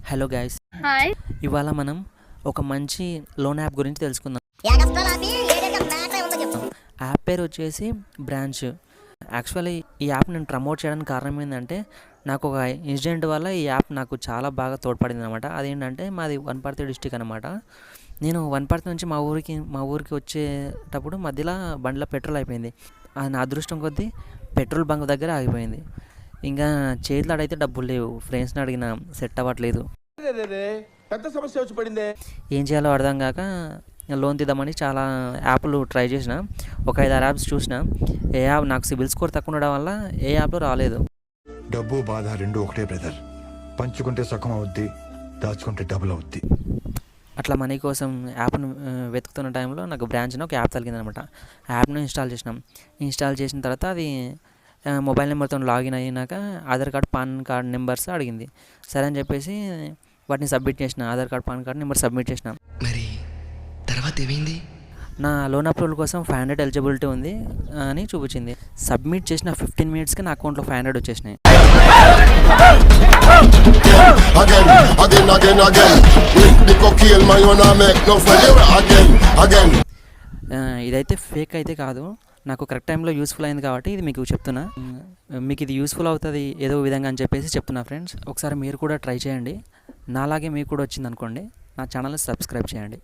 Hello guys, hi. ఇవాళ మనం ఒక మంచి లోన్ యాప్ గురించి తెలుసుకుందాం. యాప్ పేరు వచ్చేసి బ్రాంచ్. యాక్చువల్లీ ఈ యాప్ నేను ప్రమోట్ చేయడానికి కారణం ఏంటంటే, నాకు ఒక ఇన్సిడెంట్ వల్ల ఈ యాప్ నాకు చాలా బాగా తోడ్పడింది అనమాట. అదేంటంటే, మాది వనపర్తి డిస్టిక్ అనమాట. నేను వనపర్తి నుంచి మా ఊరికి వచ్చేటప్పుడు మధ్యలో బండిలో పెట్రోల్ అయిపోయింది. నా అదృష్టం కొద్దీ పెట్రోల్ బంక్ దగ్గర ఆగిపోయింది. ఇంకా చేతిలో అడిగితే డబ్బులు లేవు. ఫ్రెండ్స్ని అడిగిన సెట్ అవ్వట్లేదు. పెద్ద సమస్య వచ్చి పడిందే. ఏం చేయాలో అర్థం కాక లోన్ తీద్దామని చాలా యాప్లు ట్రై చేసిన. ఒక 5-6 యాప్స్ చూసిన. ఏ యాప్ నాకు సిబిల్ స్కోర్ తక్కువ ఉండడం వల్ల ఏ యాప్లో రాలేదు. డబ్బు బాధ రెండు ఒకటే బ్రదర్. పంచుకుంటే సుఖం అవుద్ది, దాచుకుంటే డబుల్ అవుద్ది. అట్లా మనీ కోసం యాప్ను వెతుకుతున్న టైంలో నాకు బ్రాంచ్ అని ఒక యాప్ తగిలిందనమాట. యాప్ను ఇన్స్టాల్ చేసిన తర్వాత అది మొబైల్ నెంబర్తో లాగిన్ అయినాక Aadhaar card, pan card numbers అడిగింది. సరే అని చెప్పేసి వాటిని సబ్మిట్ చేసిన. Aadhaar card, pan card number submit చేసిన. మరి తర్వాత ఏమైంది? నా లోన్ అప్రూవల్ కోసం 500 ఎలిజిబిలిటీ ఉంది అని చూపించింది. సబ్మిట్ చేసిన 15 మినిట్స్కి నా అకౌంట్లో 500 వచ్చేసినాయి. ఇదైతే ఫేక్ అయితే కాదు, నాకు కరెక్ట్ టైంలో యూస్ఫుల్ అయింది కాబట్టి ఇది మీకు చెప్తున్నా. మీకు ఇది యూస్ఫుల్ అవుతుంది ఏదో విధంగా అని చెప్పేసి చెప్తున్నా ఫ్రెండ్స్. ఒకసారి మీరు కూడా ట్రై చేయండి. నాలాగే మీకు కూడా వచ్చింది అనుకోండి, నా ఛానల్ని సబ్స్క్రైబ్ చేయండి.